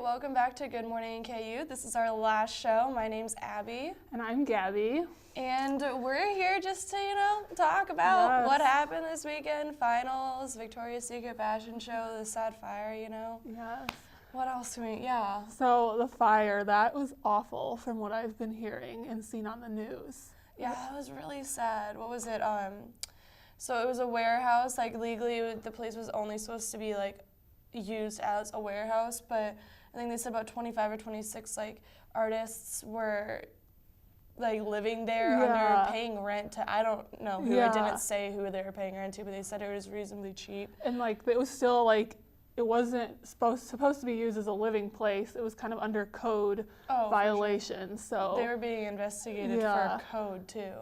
welcome back to Good Morning KU. This is our last show. My name's Abby. And I'm Gabby. And we're here just to, talk about what happened this weekend. Finals, Victoria's Secret fashion show, the sad fire, Yes. What else So the fire, that was awful from what I've been hearing and seen on the news. Yeah, that was really sad. What was it? So it was a warehouse. Like, legally, the place was only supposed to be, used as a warehouse, but I think they said about 25 or 26, artists were, living there under paying rent to, I don't know who. It didn't say who they were paying rent to, but they said it was reasonably cheap. And, it was still, it wasn't supposed to be used as a living place. It was kind of under code violations. Sure. So they were being investigated for code, too.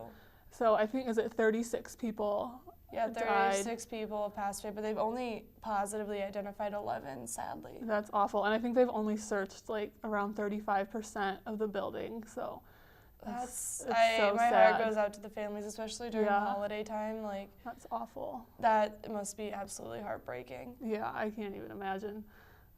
So I think, is it 36 people? Yeah, 36 people have passed away, but they've only positively identified 11, sadly. That's awful. And I think they've only searched around 35% of the building. So it's so my sad. heart goes out to the families, especially during the holiday time. That's awful. That must be absolutely heartbreaking. Yeah, I can't even imagine.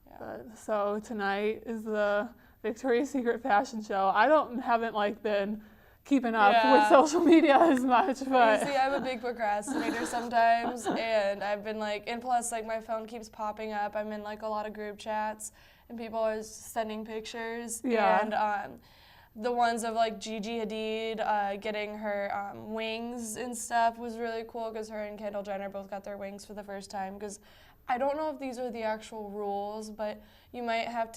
Yeah. But, so tonight is the Victoria's Secret fashion show. I haven't been keeping up with social media as much, but see, I'm a big procrastinator sometimes, and I've been and plus my phone keeps popping up. I'm in a lot of group chats, and people are sending pictures, and the ones of Gigi Hadid getting her wings and stuff was really cool, because her and Kendall Jenner both got their wings for the first time. Because I don't know if these are the actual rules, but you might have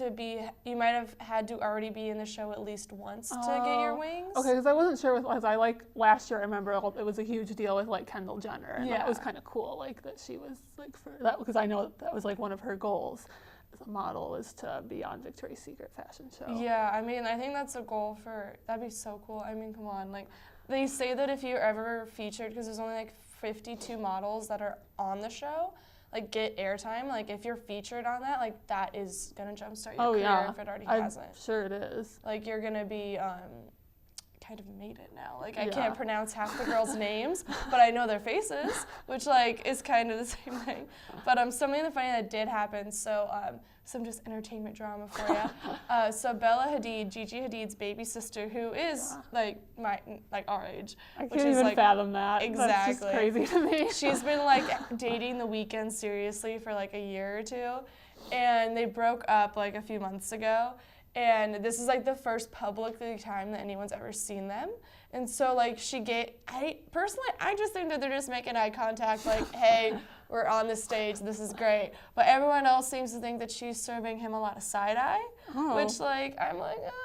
had to already be in the show at least once to get your wings. Okay, because I wasn't sure last year I remember it was a huge deal with Kendall Jenner, and that was kind of cool, that she was for that, because I know that was one of her goals as a model, was to be on Victoria's Secret fashion show. Yeah, I think that's a goal that'd be so cool. come on, they say that if you're ever featured, because there's only 52 models that are on the show, get airtime, if you're featured on that, that is gonna jumpstart your career if it already hasn't. I'm sure it is. You're gonna be kind of made it now. I can't pronounce half the girls' names, but I know their faces, which is kind of the same thing. But something funny that did happen. So some just entertainment drama for you. So Bella Hadid, Gigi Hadid's baby sister, who is our age. I can't even fathom that. Exactly. That's just crazy to me. She's been dating The Weeknd seriously for a year or two, and they broke up a few months ago. And this is the first public time that anyone's ever seen them. And so I just think that they're just making eye contact, hey, we're on the stage, this is great. But everyone else seems to think that she's serving him a lot of side eye, which I'm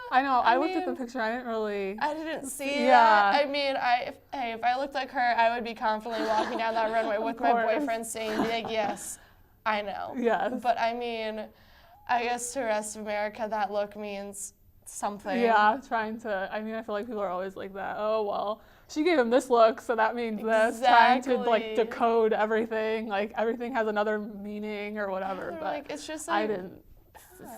I know, I looked at the picture, I didn't see that. If I looked like her, I would be confidently walking down that runway with my boyfriend saying, yes, I know. Yes. But I guess to the rest of America, that look means something. Yeah, I feel like people are always like that. Oh, well, she gave him this look, so that means this. Trying to, decode everything. Everything has another meaning or whatever, but it's just I didn't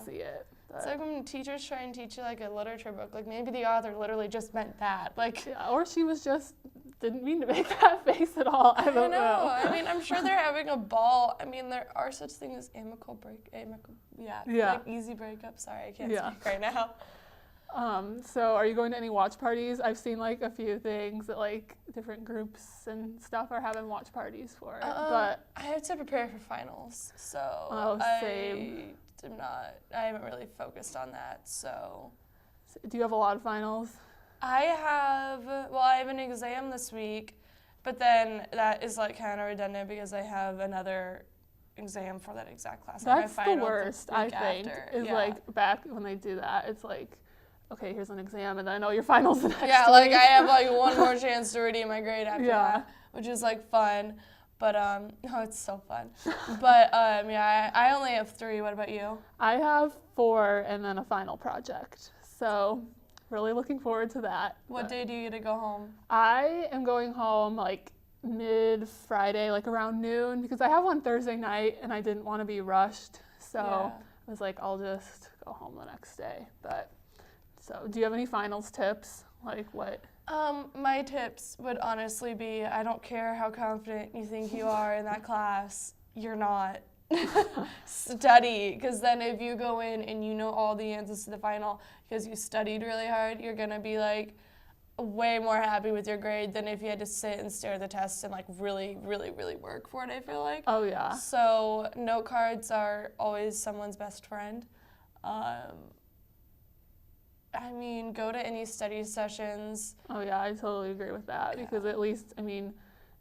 see it. It's when teachers try and teach you, a literature book. Maybe the author literally just meant that. Or she was just didn't mean to make that face at all. I don't know. I'm sure they're having a ball. There are such things as easy breakup. Sorry, I can't speak right now. So are you going to any watch parties? I've seen a few things that different groups and stuff are having watch parties for it. But I have to prepare for finals, so same. I haven't really focused on that. So do you have a lot of finals? I have an exam this week, but then that is kind of redundant because I have another exam for that exact class. That's the worst, I think, is back when they do that, it's okay, here's an exam, and then I know your finals the next week. I have one more chance to redeem my grade after that, which is fun. But it's so fun. But I only have 3. What about you? I have 4 and then a final project. So really looking forward to that. What day do you get to go home? I am going home mid-Friday, around noon, because I have one Thursday night and I didn't want to be rushed. So I was I'll just go home the next day. But so do you have any finals tips? What? My tips would honestly be, I don't care how confident you think you are in that class, you're not. Study, because then if you go in and you know all the answers to the final because you studied really hard, you're going to be like way more happy with your grade than if you had to sit and stare at the test and like really, really, really work for it, I feel like. Oh, yeah. So note cards are always someone's best friend. I mean, go to any study sessions. Oh, yeah, I totally agree with that because at least, I mean,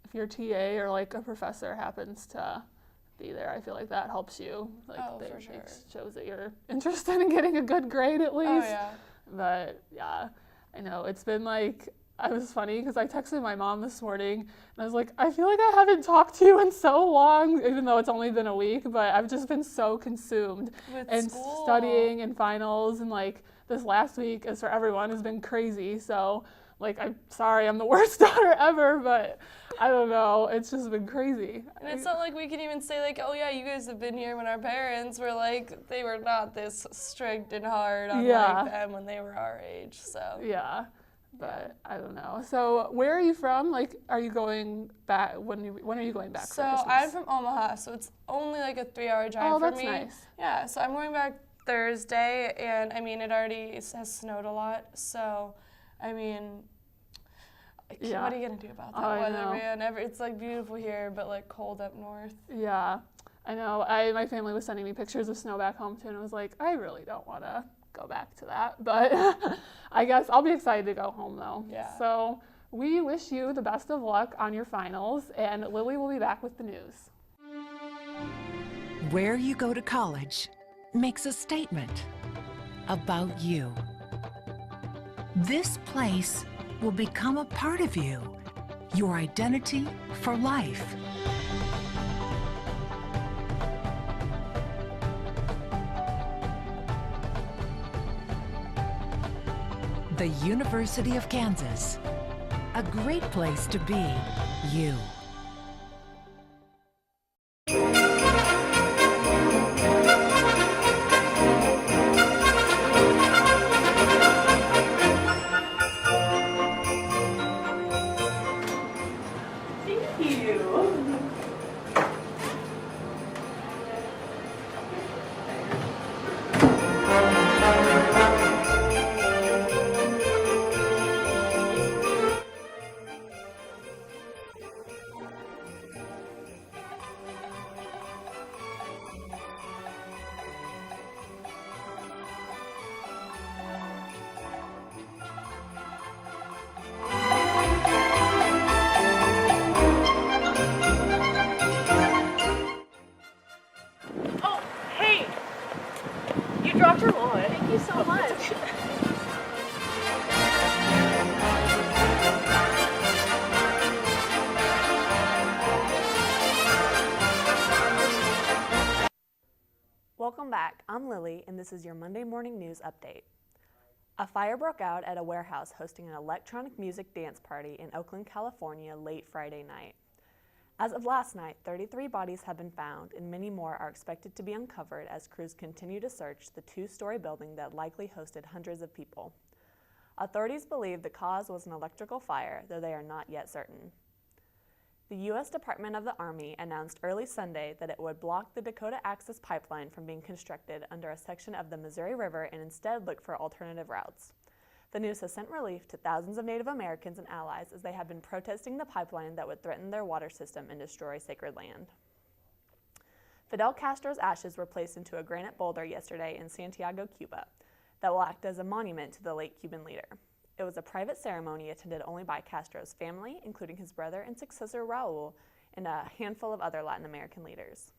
if your TA or like a professor happens to be there, I feel like that helps you. Like, for sure. It shows that you're interested in getting a good grade at least. Oh, yeah. But yeah, I know it's been like, I was funny because I texted my mom this morning and I was like, I feel like I haven't talked to you in so long, even though it's only been a week, but I've just been so consumed in studying and finals, and like this last week, as for everyone, has been crazy. So like, I'm sorry, I'm the worst daughter ever, but I don't know, it's just been crazy. And it's not like we can even say like, oh yeah, you guys have been here when our parents were like, they were not this strict and hard on like them when they were our age, so. Yeah, but I don't know. So where are you from? Like, are you going back, when are you going back for Christmas? So I'm from Omaha, so it's only like a 3-hour drive for me. Oh, that's nice. Yeah, so I'm going back Thursday, and I mean, it already has snowed a lot, so I mean, what are you gonna do about that weather, man? It's like beautiful here, but like cold up north. Yeah, I know. My family was sending me pictures of snow back home too, and I was like, I really don't want to go back to that, but I guess I'll be excited to go home though. Yeah. So we wish you the best of luck on your finals, and Lily will be back with the news. Where you go to college makes a statement about you. This place will become a part of you, your identity for life. The University of Kansas, a great place to be you. Dropped your wallet. Thank you so much. Welcome back. I'm Lily, and this is your Monday morning news update. A fire broke out at a warehouse hosting an electronic music dance party in Oakland, California, late Friday night. As of last night, 33 bodies have been found, and many more are expected to be uncovered as crews continue to search the 2-story building that likely hosted hundreds of people. Authorities believe the cause was an electrical fire, though they are not yet certain. The U.S. Department of the Army announced early Sunday that it would block the Dakota Access Pipeline from being constructed under a section of the Missouri River and instead look for alternative routes. The news has sent relief to thousands of Native Americans and allies as they have been protesting the pipeline that would threaten their water system and destroy sacred land. Fidel Castro's ashes were placed into a granite boulder yesterday in Santiago, Cuba, that will act as a monument to the late Cuban leader. It was a private ceremony attended only by Castro's family, including his brother and successor Raul, and a handful of other Latin American leaders.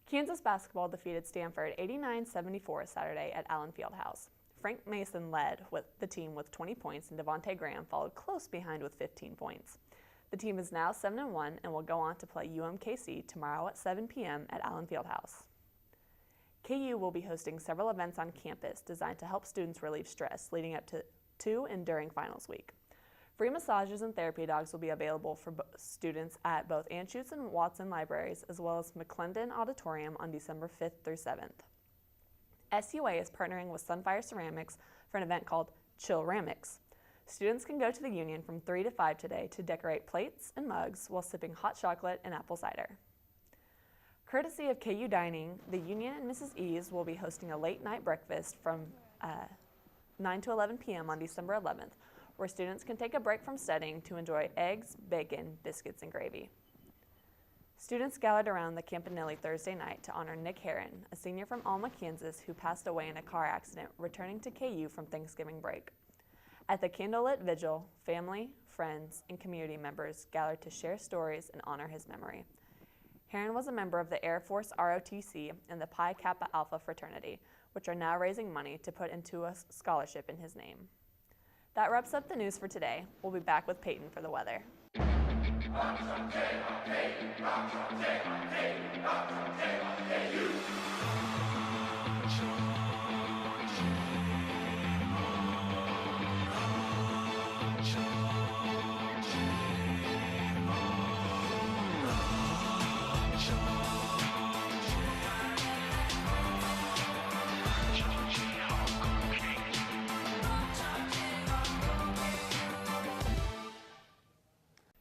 Kansas basketball defeated Stanford 89-74 Saturday at Allen Fieldhouse. Frank Mason led with the team with 20 points, and Devontae Graham followed close behind with 15 points. The team is now 7-1 and will go on to play UMKC tomorrow at 7 p.m. at Allen Fieldhouse. KU will be hosting several events on campus designed to help students relieve stress leading up to and during finals week. Free massages and therapy dogs will be available for students at both Anschutz and Watson libraries, as well as McClendon Auditorium on December 5th through 7th. SUA is partnering with Sunfire Ceramics for an event called Chill-ramics. Students can go to the Union from 3 to 5 today to decorate plates and mugs while sipping hot chocolate and apple cider. Courtesy of KU Dining, the Union and Mrs. E's will be hosting a late night breakfast from 9 to 11 p.m. on December 11th, where students can take a break from studying to enjoy eggs, bacon, biscuits, and gravy. Students gathered around the Campanile Thursday night to honor Nick Herron, a senior from Alma, Kansas, who passed away in a car accident returning to KU from Thanksgiving break. At the candlelit vigil, family, friends, and community members gathered to share stories and honor his memory. Herron was a member of the Air Force ROTC and the Pi Kappa Alpha fraternity, which are now raising money to put into a scholarship in his name. That wraps up the news for today. We'll be back with Peyton for the weather.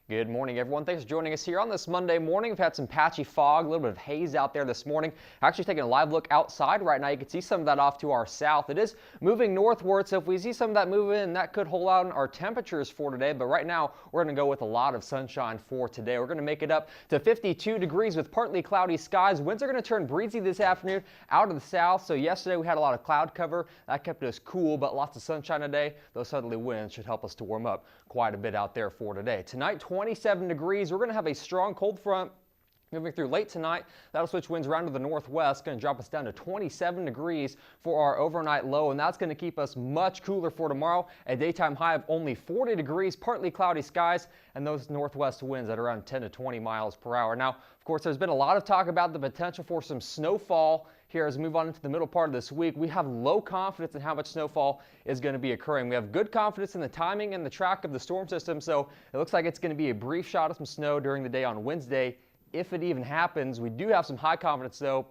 Good morning, everyone. Thanks for joining us here on this Monday morning. We've had some patchy fog, a little bit of haze out there this morning. Actually taking a live look outside right now. You can see some of that off to our south. It is moving northward, so if we see some of that move in, that could hold out our temperatures for today. But right now, we're going to go with a lot of sunshine for today. We're going to make it up to 52 degrees with partly cloudy skies. Winds are going to turn breezy this afternoon out of the south. So yesterday we had a lot of cloud cover. That kept us cool, but lots of sunshine today. Those southerly winds should help us to warm up quite a bit out there for today. Tonight, 27 degrees. We're going to have a strong cold front moving through late tonight. That'll switch winds around to the northwest, going to drop us down to 27 degrees for our overnight low, and that's going to keep us much cooler for tomorrow. A daytime high of only 40 degrees, partly cloudy skies, and those northwest winds at around 10 to 20 miles per hour. Now, of course, there's been a lot of talk about the potential for some snowfall here as we move on into the middle part of this week. We have low confidence in how much snowfall is going to be occurring. We have good confidence in the timing and the track of the storm system, so it looks like it's going to be a brief shot of some snow during the day on Wednesday, if it even happens. We do have some high confidence, though,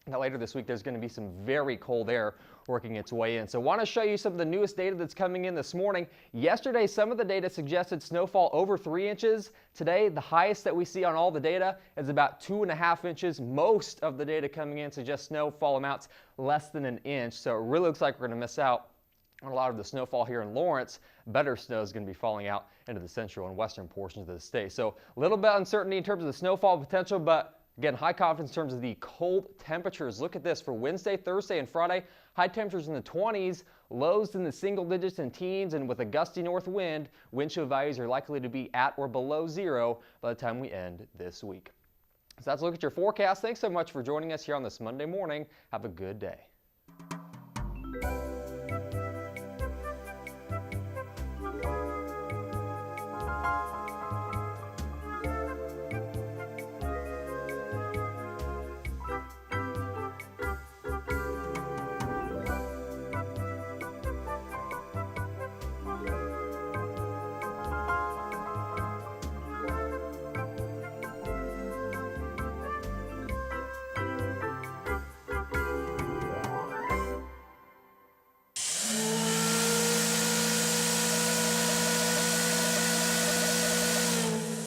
that later this week there's going to be some very cold air working its way in. So I want to show you some of the newest data that's coming in this morning. Yesterday, some of the data suggested snowfall over 3 inches. Today, the highest that we see on all the data is about 2.5 inches. Most of the data coming in suggests snowfall amounts less than 1 inch. So it really looks like we're going to miss out on a lot of the snowfall here in Lawrence. Better snow is going to be falling out into the central and western portions of the state. So a little bit of uncertainty in terms of the snowfall potential, but again, high confidence in terms of the cold temperatures. Look at this for Wednesday, Thursday, and Friday. High temperatures in the 20s, lows in the single digits and teens, and with a gusty north wind, wind chill values are likely to be at or below 0 by the time we end this week. So that's a look at your forecast. Thanks so much for joining us here on this Monday morning. Have a good day.